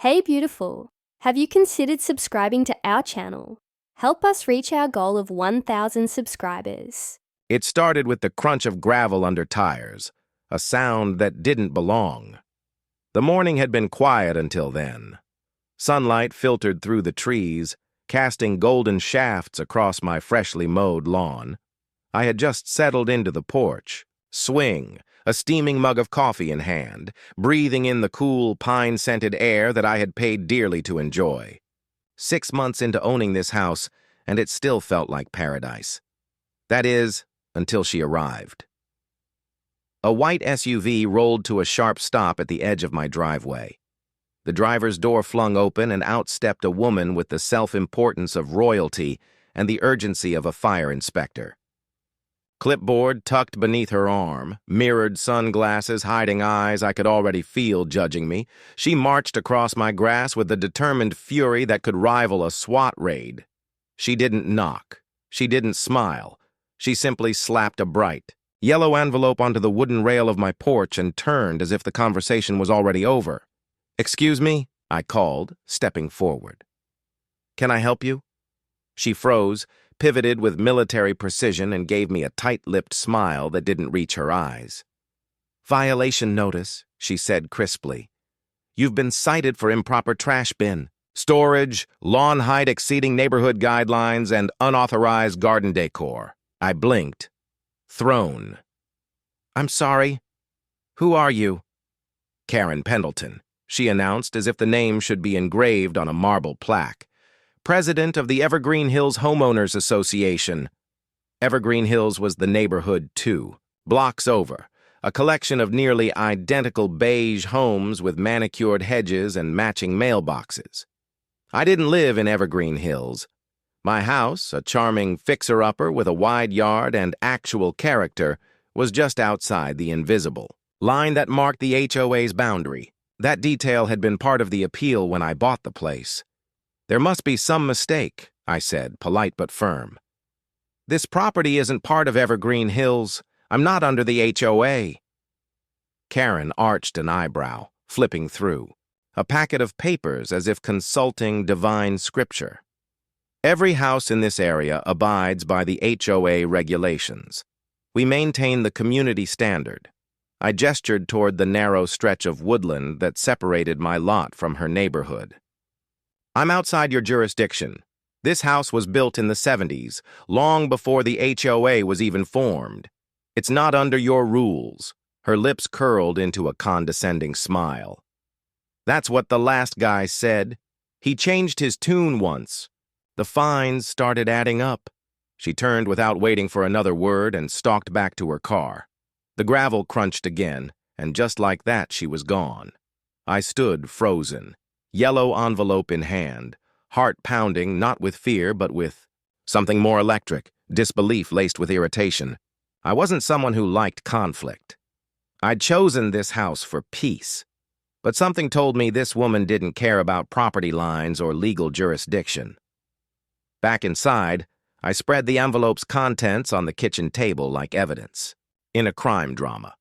Hey beautiful, have you considered subscribing to our channel? Help us reach our goal of 1,000 subscribers. It started with the crunch of gravel under tires, a sound that didn't belong. The morning had been quiet until then. Sunlight filtered through the trees, casting golden shafts across my freshly mowed lawn. I had just settled into the porch, swing, a steaming mug of coffee in hand, breathing in the cool, pine-scented air that I had paid dearly to enjoy. 6 months into owning this house, and it still felt like paradise. That is, until she arrived. A white SUV rolled to a sharp stop at the edge of my driveway. The driver's door flung open, and out stepped a woman with the self-importance of royalty and the urgency of a fire inspector. Clipboard tucked beneath her arm, mirrored sunglasses hiding eyes I could already feel judging me, she marched across my grass with a determined fury that could rival a SWAT raid. She didn't knock. She didn't smile. She simply slapped a bright, yellow envelope onto the wooden rail of my porch and turned as if the conversation was already over. "Excuse me?" I called, stepping forward. "Can I help you?" She froze, pivoted with military precision, and gave me a tight-lipped smile that didn't reach her eyes. "Violation notice," she said crisply. "You've been cited for improper trash bin, storage, lawn height exceeding neighborhood guidelines, and unauthorized garden decor." I blinked, thrown. "I'm sorry. Who are you?" "Karen Pendleton," she announced as if the name should be engraved on a marble plaque. "President of the Evergreen Hills Homeowners Association." Evergreen Hills was the neighborhood, too, blocks over, a collection of nearly identical beige homes with manicured hedges and matching mailboxes. I didn't live in Evergreen Hills. My house, a charming fixer-upper with a wide yard and actual character, was just outside the invisible line that marked the HOA's boundary. That detail had been part of the appeal when I bought the place. "There must be some mistake," I said, polite but firm. "This property isn't part of Evergreen Hills. I'm not under the HOA." Karen arched an eyebrow, flipping through a packet of papers as if consulting divine scripture. "Every house in this area abides by the HOA regulations. We maintain the community standard." I gestured toward the narrow stretch of woodland that separated my lot from her neighborhood. "I'm outside your jurisdiction. This house was built in the 70s, long before the HOA was even formed. It's not under your rules." Her lips curled into a condescending smile. "That's what the last guy said. He changed his tune once. The fines started adding up." She turned without waiting for another word and stalked back to her car. The gravel crunched again, and just like that she was gone. I stood frozen, yellow envelope in hand, heart pounding not with fear but with something more electric, disbelief laced with irritation. I wasn't someone who liked conflict. I'd chosen this house for peace, but something told me this woman didn't care about property lines or legal jurisdiction. Back inside, I spread the envelope's contents on the kitchen table like evidence. In a crime drama.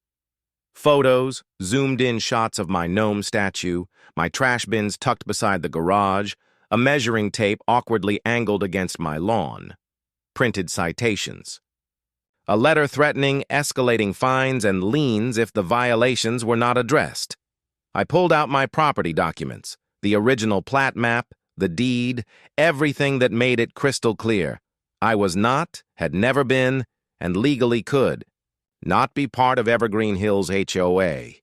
Photos, zoomed-in shots of my gnome statue, my trash bins tucked beside the garage, a measuring tape awkwardly angled against my lawn, printed citations. A letter threatening escalating fines and liens if the violations were not addressed. I pulled out my property documents, the original plat map, the deed, everything that made it crystal clear. I was not, had never been, and legally could not be part of Evergreen Hills HOA.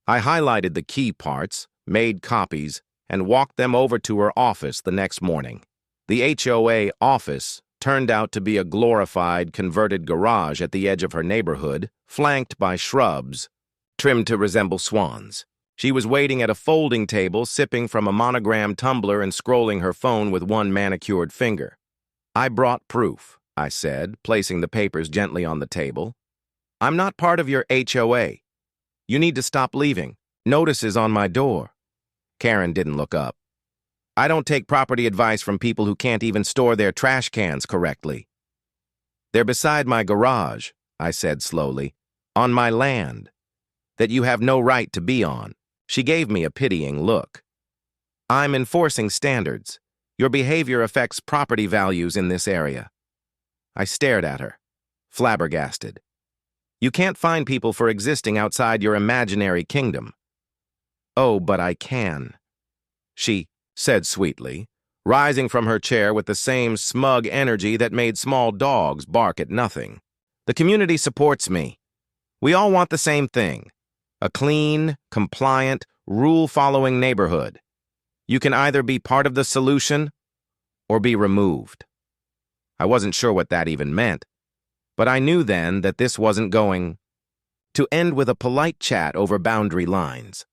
I highlighted the key parts, made copies, and walked them over to her office the next morning. The HOA office turned out to be a glorified, converted garage at the edge of her neighborhood, flanked by shrubs, trimmed to resemble swans. She was waiting at a folding table, sipping from a monogrammed tumbler and scrolling her phone with one manicured finger. "I brought proof," I said, placing the papers gently on the table. "I'm not part of your HOA. You need to stop leaving. Notice is on my door." Karen didn't look up. "I don't take property advice from people who can't even store their trash cans correctly." "They're beside my garage," I said slowly, "on my land, that you have no right to be on." She gave me a pitying look. I'm enforcing standards. Your behavior affects property values in this area. I stared at her, flabbergasted. You can't fine people for existing outside your imaginary kingdom. Oh, but I can, she said sweetly, rising from her chair with the same smug energy that made small dogs bark at nothing. The community supports me. We all want the same thing: a clean, compliant, rule-following neighborhood. You can either be part of the solution or be removed. I wasn't sure what that even meant, but I knew then that this wasn't going to end with a polite chat over boundary lines.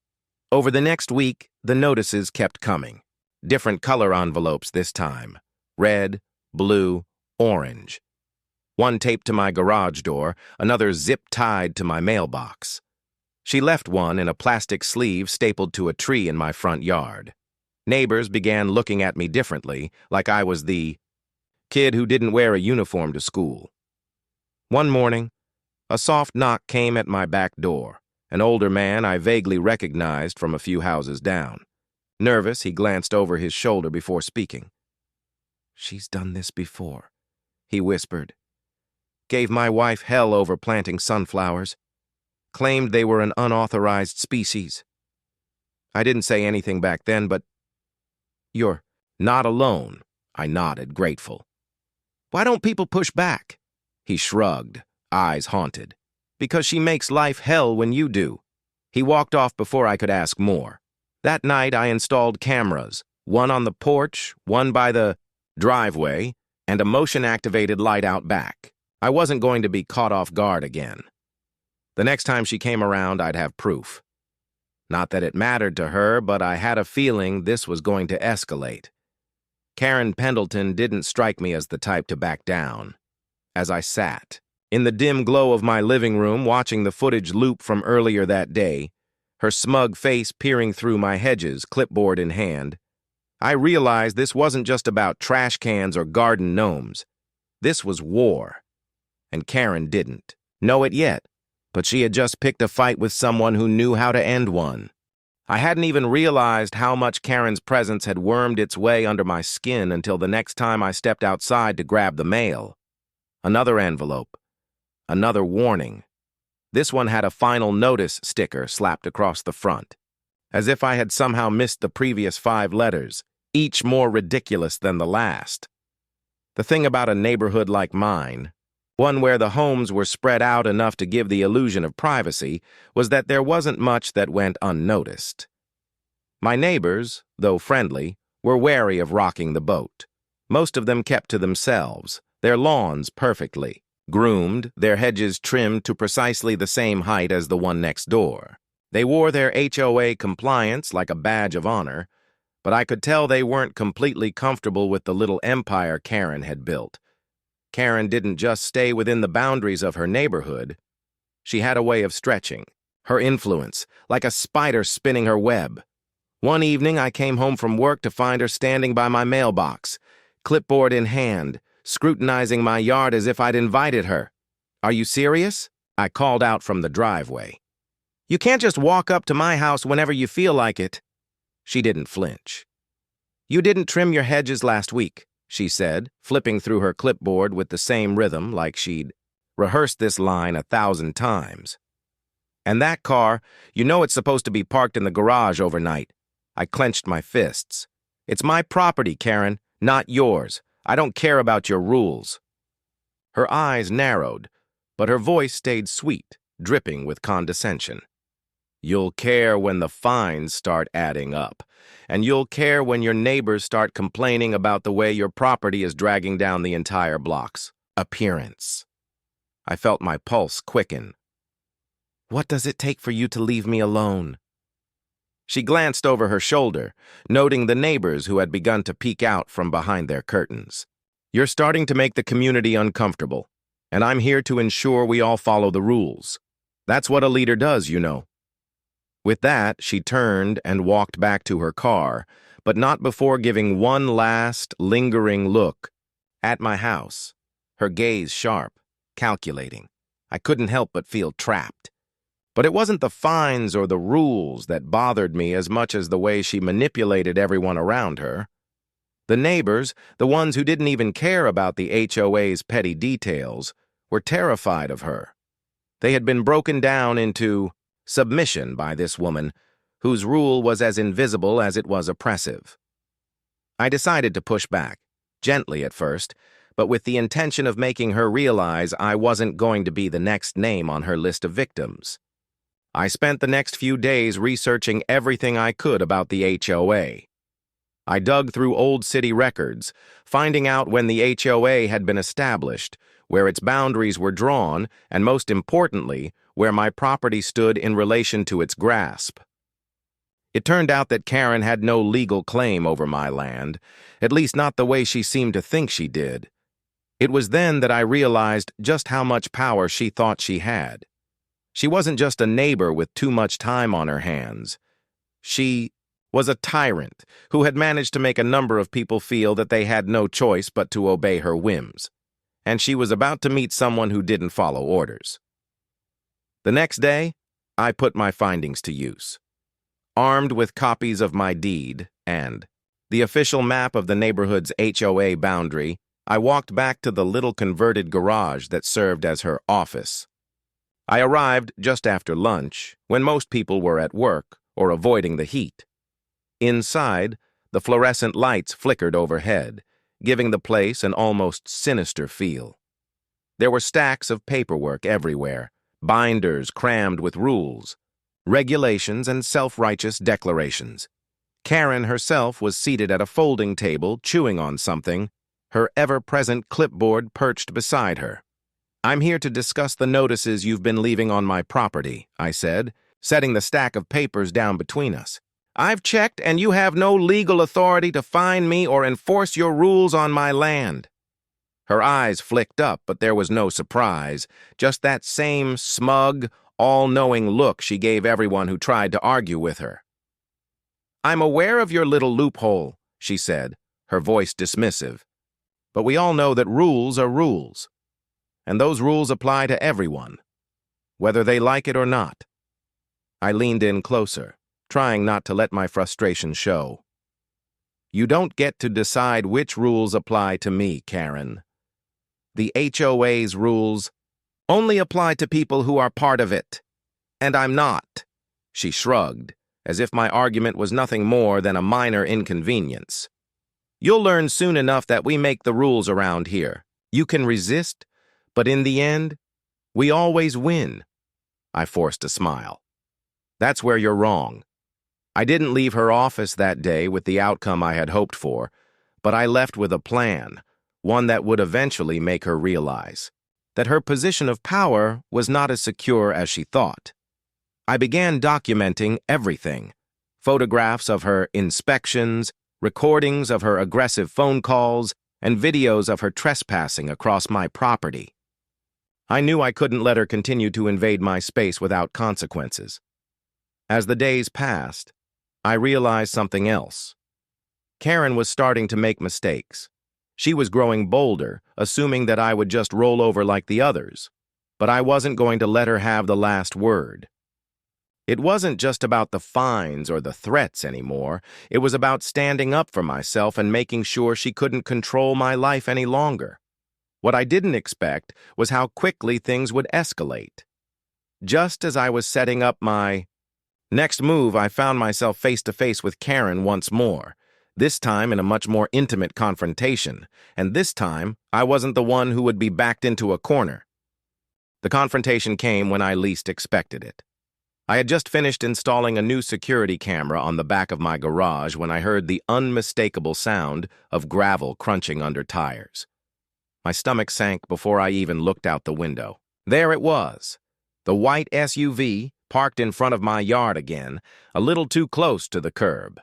Over the next week, the notices kept coming. Different color envelopes this time: red, blue, orange. One taped to my garage door, another zip-tied to my mailbox. She left one in a plastic sleeve stapled to a tree in my front yard. Neighbors began looking at me differently, like I was the kid who didn't wear a uniform to school. One morning, a soft knock came at my back door. An older man I vaguely recognized from a few houses down. Nervous, he glanced over his shoulder before speaking. "She's done this before," he whispered. "Gave my wife hell over planting sunflowers. Claimed they were an unauthorized species." I didn't say anything back then, but "You're not alone," I nodded, grateful. "Why don't people push back?" He shrugged, eyes haunted. "Because she makes life hell when you do." He walked off before I could ask more. That night I installed cameras, one on the porch, one by the driveway, and a motion-activated light out back. I wasn't going to be caught off guard again. The next time she came around, I'd have proof. Not that it mattered to her, but I had a feeling this was going to escalate. Karen Pendleton didn't strike me as the type to back down. As I sat, in the dim glow of my living room, watching the footage loop from earlier that day, her smug face peering through my hedges, clipboard in hand, I realized this wasn't just about trash cans or garden gnomes. This was war. And Karen didn't know it yet, but she had just picked a fight with someone who knew how to end one. I hadn't even realized how much Karen's presence had wormed its way under my skin until the next time I stepped outside to grab the mail. Another envelope. Another warning. This one had a final notice sticker slapped across the front, as if I had somehow missed the previous 5 letters, each more ridiculous than the last. The thing about a neighborhood like mine, one where the homes were spread out enough to give the illusion of privacy, was that there wasn't much that went unnoticed. My neighbors, though friendly, were wary of rocking the boat. Most of them kept to themselves, their lawns perfectly groomed, their hedges trimmed to precisely the same height as the one next door. They wore their HOA compliance like a badge of honor, but I could tell they weren't completely comfortable with the little empire Karen had built. Karen didn't just stay within the boundaries of her neighborhood. She had a way of stretching, her influence, like a spider spinning her web. One evening, I came home from work to find her standing by my mailbox, clipboard in hand, scrutinizing my yard as if I'd invited her. "Are you serious?" I called out from the driveway. "You can't just walk up to my house whenever you feel like it." She didn't flinch. "You didn't trim your hedges last week," she said, flipping through her clipboard with the same rhythm like she'd rehearsed this line 1,000 times. "And that car, you know it's supposed to be parked in the garage overnight." I clenched my fists. "It's my property, Karen, not yours. I don't care about your rules." Her eyes narrowed, but her voice stayed sweet, dripping with condescension. "You'll care when the fines start adding up, and you'll care when your neighbors start complaining about the way your property is dragging down the entire block's appearance." I felt my pulse quicken. "What does it take for you to leave me alone?" She glanced over her shoulder, noting the neighbors who had begun to peek out from behind their curtains. "You're starting to make the community uncomfortable, and I'm here to ensure we all follow the rules. That's what a leader does, you know." With that, she turned and walked back to her car, but not before giving one last, lingering look at my house, her gaze sharp, calculating. I couldn't help but feel trapped. But it wasn't the fines or the rules that bothered me as much as the way she manipulated everyone around her. The neighbors, the ones who didn't even care about the HOA's petty details, were terrified of her. They had been broken down into submission by this woman, whose rule was as invisible as it was oppressive. I decided to push back, gently at first, but with the intention of making her realize I wasn't going to be the next name on her list of victims. I spent the next few days researching everything I could about the HOA. I dug through old city records, finding out when the HOA had been established, where its boundaries were drawn, and most importantly, where my property stood in relation to its grasp. It turned out that Karen had no legal claim over my land, at least not the way she seemed to think she did. It was then that I realized just how much power she thought she had. She wasn't just a neighbor with too much time on her hands. She was a tyrant who had managed to make a number of people feel that they had no choice but to obey her whims. And she was about to meet someone who didn't follow orders. The next day, I put my findings to use. Armed with copies of my deed and the official map of the neighborhood's HOA boundary, I walked back to the little converted garage that served as her office. I arrived just after lunch, when most people were at work or avoiding the heat. Inside, the fluorescent lights flickered overhead, giving the place an almost sinister feel. There were stacks of paperwork everywhere, binders crammed with rules, regulations, and self-righteous declarations. Karen herself was seated at a folding table, chewing on something, her ever-present clipboard perched beside her. "I'm here to discuss the notices you've been leaving on my property," I said, setting the stack of papers down between us. "I've checked, and you have no legal authority to fine me or enforce your rules on my land." Her eyes flicked up, but there was no surprise, just that same smug, all-knowing look she gave everyone who tried to argue with her. "I'm aware of your little loophole," she said, her voice dismissive. "But we all know that rules are rules. And those rules apply to everyone, whether they like it or not." I leaned in closer, trying not to let my frustration show. "You don't get to decide which rules apply to me, Karen. The HOA's rules only apply to people who are part of it, and I'm not." She shrugged, as if my argument was nothing more than a minor inconvenience. "You'll learn soon enough that we make the rules around here. You can resist, but in the end, we always win." I forced a smile. "That's where you're wrong." I didn't leave her office that day with the outcome I had hoped for, but I left with a plan, one that would eventually make her realize that her position of power was not as secure as she thought. I began documenting everything: photographs of her inspections, recordings of her aggressive phone calls, and videos of her trespassing across my property. I knew I couldn't let her continue to invade my space without consequences. As the days passed, I realized something else. Karen was starting to make mistakes. She was growing bolder, assuming that I would just roll over like the others. But I wasn't going to let her have the last word. It wasn't just about the fines or the threats anymore. It was about standing up for myself and making sure she couldn't control my life any longer. What I didn't expect was how quickly things would escalate. Just as I was setting up my next move, I found myself face-to-face with Karen once more, this time in a much more intimate confrontation, and this time I wasn't the one who would be backed into a corner. The confrontation came when I least expected it. I had just finished installing a new security camera on the back of my garage when I heard the unmistakable sound of gravel crunching under tires. My stomach sank before I even looked out the window. There it was, the white SUV, parked in front of my yard again, a little too close to the curb.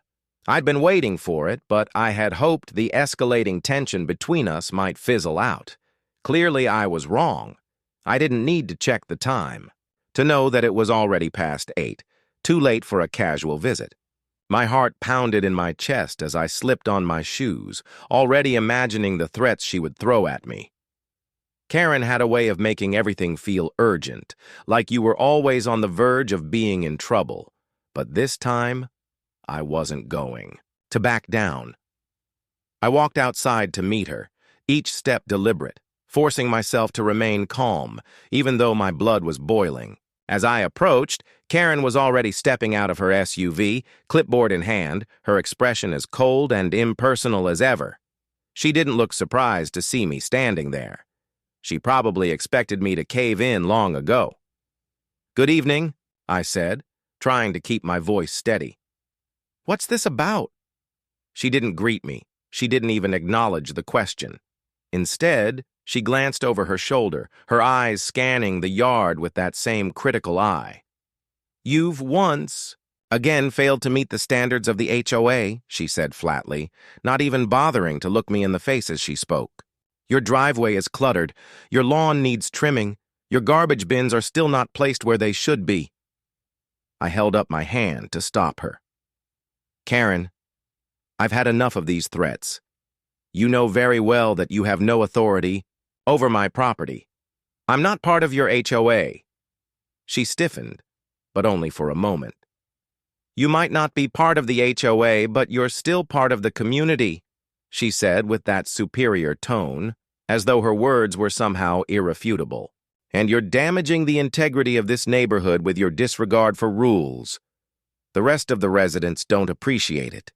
I'd been waiting for it, but I had hoped the escalating tension between us might fizzle out. Clearly, I was wrong. I didn't need to check the time to know that it was already past 8, too late for a casual visit. My heart pounded in my chest as I slipped on my shoes, already imagining the threats she would throw at me. Karen had a way of making everything feel urgent, like you were always on the verge of being in trouble. But this time, I wasn't going to back down. I walked outside to meet her, each step deliberate, forcing myself to remain calm, even though my blood was boiling. As I approached, Karen was already stepping out of her SUV, clipboard in hand, her expression as cold and impersonal as ever. She didn't look surprised to see me standing there. She probably expected me to cave in long ago. "Good evening," I said, trying to keep my voice steady. "What's this about?" She didn't greet me. She didn't even acknowledge the question. Instead, she glanced over her shoulder, her eyes scanning the yard with that same critical eye. "You've once again failed to meet the standards of the HOA," she said flatly, not even bothering to look me in the face as she spoke. "Your driveway is cluttered, your lawn needs trimming, your garbage bins are still not placed where they should be." I held up my hand to stop her. "Karen, I've had enough of these threats. You know very well that you have no authority over my property. I'm not part of your HOA." She stiffened, but only for a moment. "You might not be part of the HOA, but you're still part of the community," she said with that superior tone, as though her words were somehow irrefutable. "And you're damaging the integrity of this neighborhood with your disregard for rules. The rest of the residents don't appreciate it."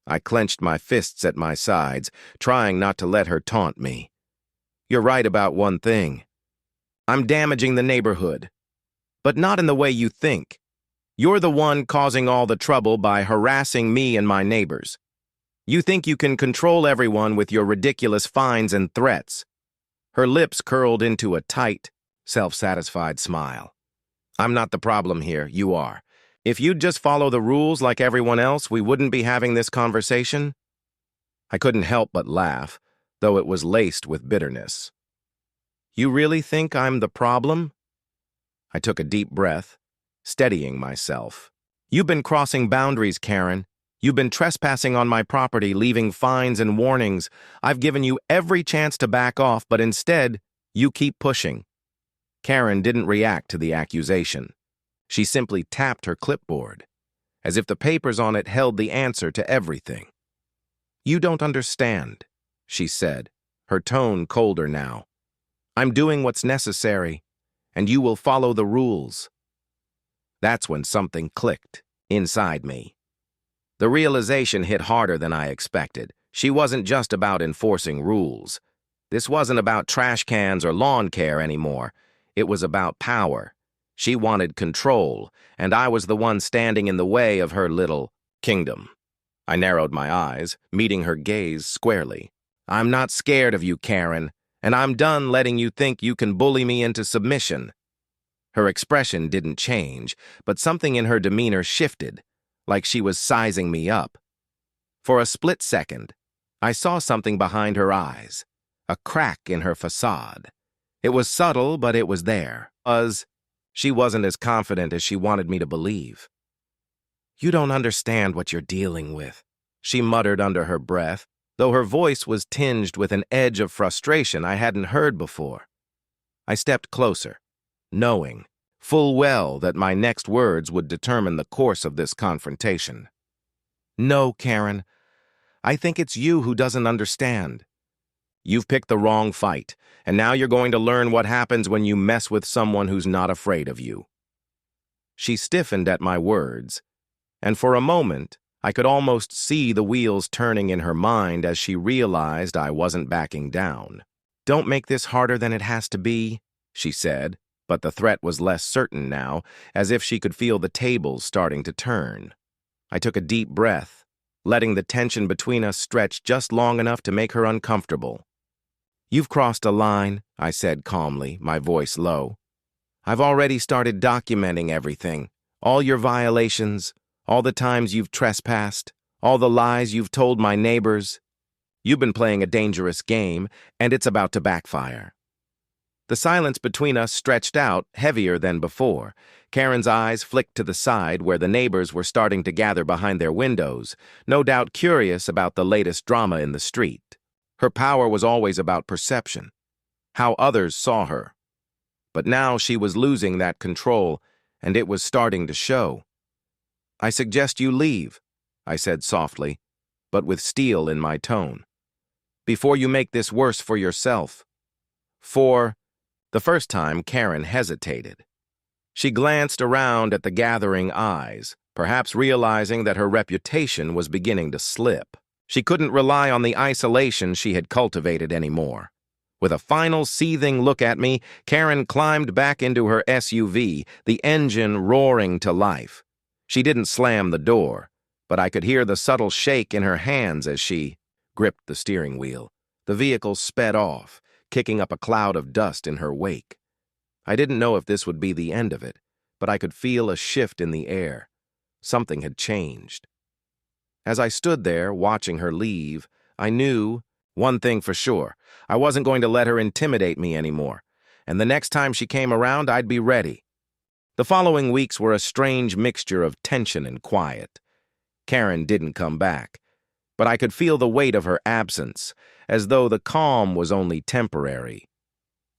I clenched my fists at my sides, trying not to let her taunt me. "You're right about one thing. I'm damaging the neighborhood. But not in the way you think. You're the one causing all the trouble by harassing me and my neighbors. You think you can control everyone with your ridiculous fines and threats." Her lips curled into a tight, self-satisfied smile. "I'm not the problem here, you are. If you'd just follow the rules like everyone else, we wouldn't be having this conversation." I couldn't help but laugh, though it was laced with bitterness. "You really think I'm the problem?" I took a deep breath, steadying myself. "You've been crossing boundaries, Karen. You've been trespassing on my property, leaving fines and warnings. I've given you every chance to back off, but instead, you keep pushing." Karen didn't react to the accusation. She simply tapped her clipboard, as if the papers on it held the answer to everything. "You don't understand," she said, her tone colder now. "I'm doing what's necessary, and you will follow the rules." That's when something clicked inside me. The realization hit harder than I expected. She wasn't just about enforcing rules. This wasn't about trash cans or lawn care anymore. It was about power. She wanted control, and I was the one standing in the way of her little kingdom. I narrowed my eyes, meeting her gaze squarely. "I'm not scared of you, Karen, and I'm done letting you think you can bully me into submission." Her expression didn't change, but something in her demeanor shifted, like she was sizing me up. For a split second, I saw something behind her eyes, a crack in her facade. It was subtle, but it was there. She wasn't as confident as she wanted me to believe. "You don't understand what you're dealing with," she muttered under her breath, though her voice was tinged with an edge of frustration I hadn't heard before. I stepped closer, knowing full well that my next words would determine the course of this confrontation. "No, Karen, I think it's you who doesn't understand. You've picked the wrong fight, and now you're going to learn what happens when you mess with someone who's not afraid of you." She stiffened at my words, and for a moment, I could almost see the wheels turning in her mind as she realized I wasn't backing down. "Don't make this harder than it has to be," she said, but the threat was less certain now, as if she could feel the tables starting to turn. I took a deep breath, letting the tension between us stretch just long enough to make her uncomfortable. "You've crossed a line," I said calmly, my voice low. "I've already started documenting everything, all your violations, all the times you've trespassed, all the lies you've told my neighbors. You've been playing a dangerous game, and it's about to backfire." The silence between us stretched out, heavier than before. Karen's eyes flicked to the side where the neighbors were starting to gather behind their windows, no doubt curious about the latest drama in the street. Her power was always about perception. how others saw her. But now she was losing that control, and it was starting to show. "I suggest you leave," I said softly, but with steel in my tone. "Before you make this worse for yourself." The first time, Karen hesitated. She glanced around at the gathering eyes, perhaps realizing that her reputation was beginning to slip. She couldn't rely on the isolation she had cultivated anymore. With a final seething look at me, Karen climbed back into her SUV, the engine roaring to life. She didn't slam the door, but I could hear the subtle shake in her hands as she gripped the steering wheel. The vehicle sped off, kicking up a cloud of dust in her wake. I didn't know if this would be the end of it, but I could feel a shift in the air. Something had changed. As I stood there, watching her leave, I knew one thing for sure. I wasn't going to let her intimidate me anymore, and the next time she came around, I'd be ready. The following weeks were a strange mixture of tension and quiet. Karen didn't come back, but I could feel the weight of her absence, as though the calm was only temporary.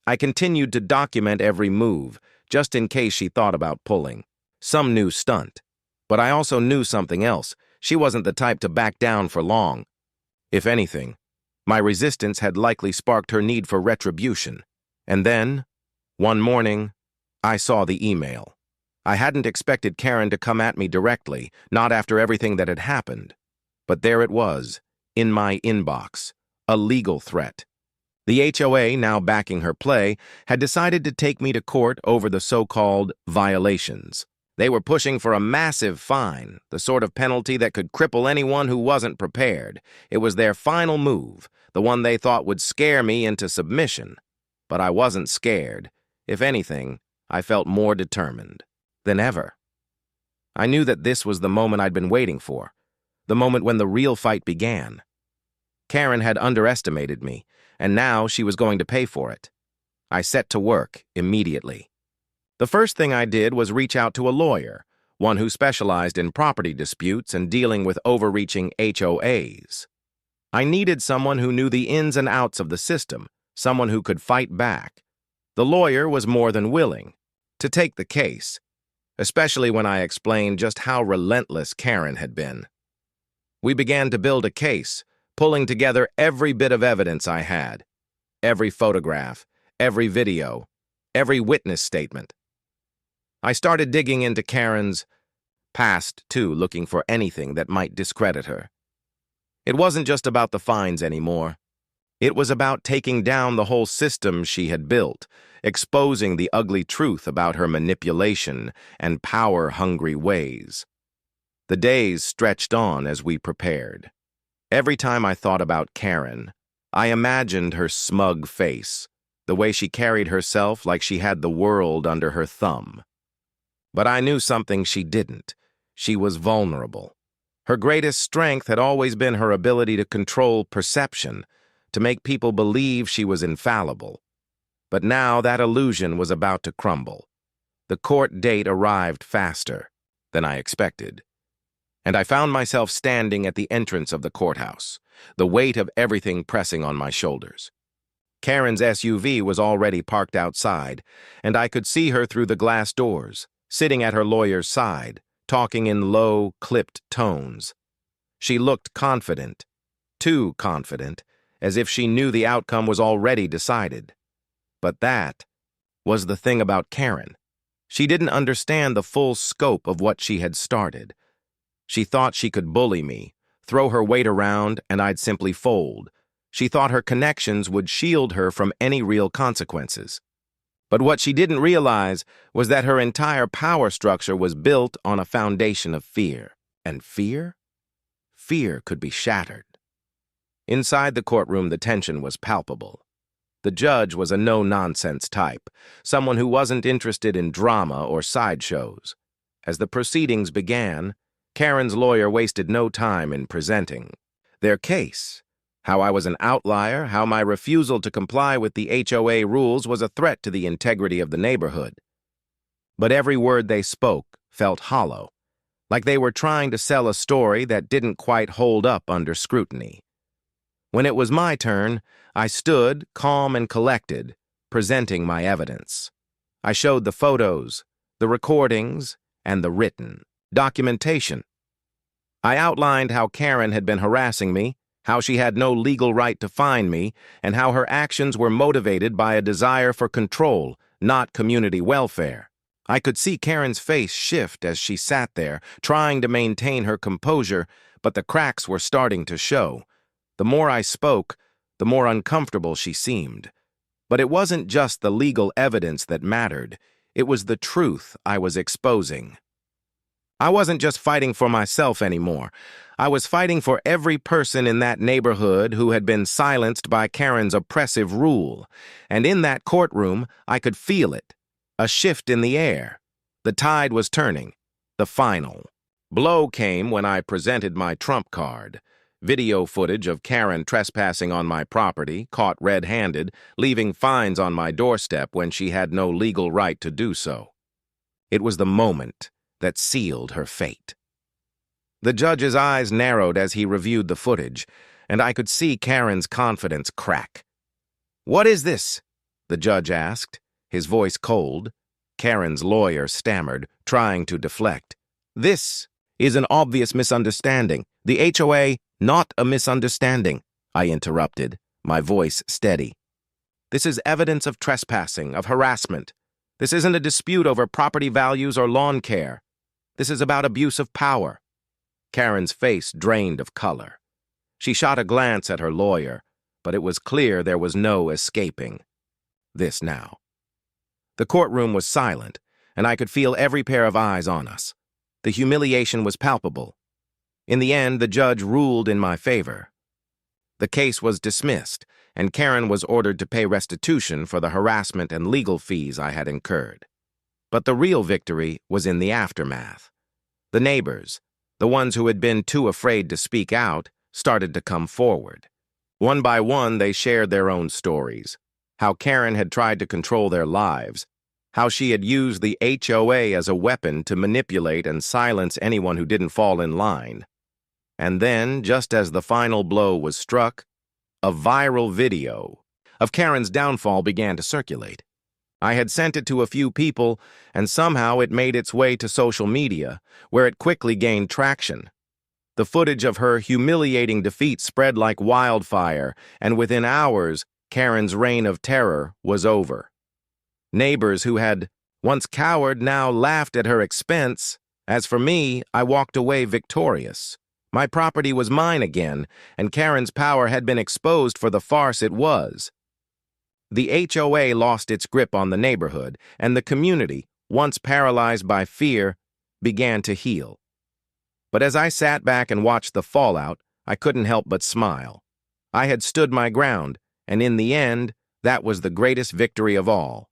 I continued to document every move, just in case she thought about pulling. Some new stunt. But I also knew something else. She wasn't the type to back down for long. If anything, my resistance had likely sparked her need for retribution. And then, one morning, I saw the email. I hadn't expected Karen to come at me directly, not after everything that had happened. But there it was, in my inbox, a legal threat. The HOA, now backing her play, had decided to take me to court over the so-called violations. They were pushing for a massive fine, the sort of penalty that could cripple anyone who wasn't prepared. It was their final move, the one they thought would scare me into submission. But I wasn't scared. If anything, I felt more determined than ever. I knew that this was the moment I'd been waiting for, the moment when the real fight began. Karen had underestimated me, and now she was going to pay for it. I set to work immediately. The first thing I did was reach out to a lawyer, one who specialized in property disputes and dealing with overreaching HOAs. I needed someone who knew the ins and outs of the system, someone who could fight back. The lawyer was more than willing to take the case, especially when I explained just how relentless Karen had been. We began to build a case, pulling together every bit of evidence I had, every photograph, every video, every witness statement. I started digging into Karen's past, too, looking for anything that might discredit her. It wasn't just about the fines anymore. It was about taking down the whole system she had built, exposing the ugly truth about her manipulation and power-hungry ways. The days stretched on as we prepared. Every time I thought about Karen, I imagined her smug face, the way she carried herself like she had the world under her thumb. But I knew something she didn't. She was vulnerable. Her greatest strength had always been her ability to control perception, to make people believe she was infallible. But now that illusion was about to crumble. The court date arrived faster than I expected, and I found myself standing at the entrance of the courthouse, the weight of everything pressing on my shoulders. Karen's SUV was already parked outside, and I could see her through the glass doors, sitting at her lawyer's side, talking in low, clipped tones. She looked confident, too confident, as if she knew the outcome was already decided. But that was the thing about Karen. She didn't understand the full scope of what she had started. She thought she could bully me, throw her weight around, and I'd simply fold. She thought her connections would shield her from any real consequences. But what she didn't realize was that her entire power structure was built on a foundation of fear. And fear? Fear could be shattered. Inside the courtroom, the tension was palpable. The judge was a no-nonsense type, someone who wasn't interested in drama or sideshows. As the proceedings began, Karen's lawyer wasted no time in presenting their case. How I was an outlier, how my refusal to comply with the HOA rules was a threat to the integrity of the neighborhood. But every word they spoke felt hollow, like they were trying to sell a story that didn't quite hold up under scrutiny. When it was my turn, I stood, calm and collected, presenting my evidence. I showed the photos, the recordings, and the written documentation. I outlined how Karen had been harassing me, how she had no legal right to fine me, and how her actions were motivated by a desire for control, not community welfare. I could see Karen's face shift as she sat there, trying to maintain her composure, but the cracks were starting to show. The more I spoke, the more uncomfortable she seemed. But it wasn't just the legal evidence that mattered. It was the truth I was exposing. I wasn't just fighting for myself anymore. I was fighting for every person in that neighborhood who had been silenced by Karen's oppressive rule. And in that courtroom, I could feel it. A shift in the air. The tide was turning. The final blow came when I presented my trump card. Video footage of Karen trespassing on my property, caught red-handed, leaving fines on my doorstep when she had no legal right to do so. It was the moment that sealed her fate. The judge's eyes narrowed as he reviewed the footage, and I could see Karen's confidence crack. "What is this?" the judge asked, his voice cold. Karen's lawyer stammered, trying to deflect. "This is an obvious misunderstanding. The HOA, not a misunderstanding," I interrupted, my voice steady. "This is evidence of trespassing, of harassment. This isn't a dispute over property values or lawn care. This is about abuse of power." Karen's face drained of color. She shot a glance at her lawyer, but it was clear there was no escaping this now. The courtroom was silent, and I could feel every pair of eyes on us. The humiliation was palpable. In the end, the judge ruled in my favor. The case was dismissed, and Karen was ordered to pay restitution for the harassment and legal fees I had incurred. But the real victory was in the aftermath. The neighbors, the ones who had been too afraid to speak out, started to come forward. One by one, they shared their own stories, how Karen had tried to control their lives, how she had used the HOA as a weapon to manipulate and silence anyone who didn't fall in line. And then, just as the final blow was struck, a viral video of Karen's downfall began to circulate. I had sent it to a few people, and somehow it made its way to social media, where it quickly gained traction. The footage of her humiliating defeat spread like wildfire, and within hours, Karen's reign of terror was over. Neighbors who had once cowered now laughed at her expense. As for me, I walked away victorious. My property was mine again, and Karen's power had been exposed for the farce it was. The HOA lost its grip on the neighborhood, and the community, once paralyzed by fear, began to heal. But as I sat back and watched the fallout, I couldn't help but smile. I had stood my ground, and in the end, that was the greatest victory of all.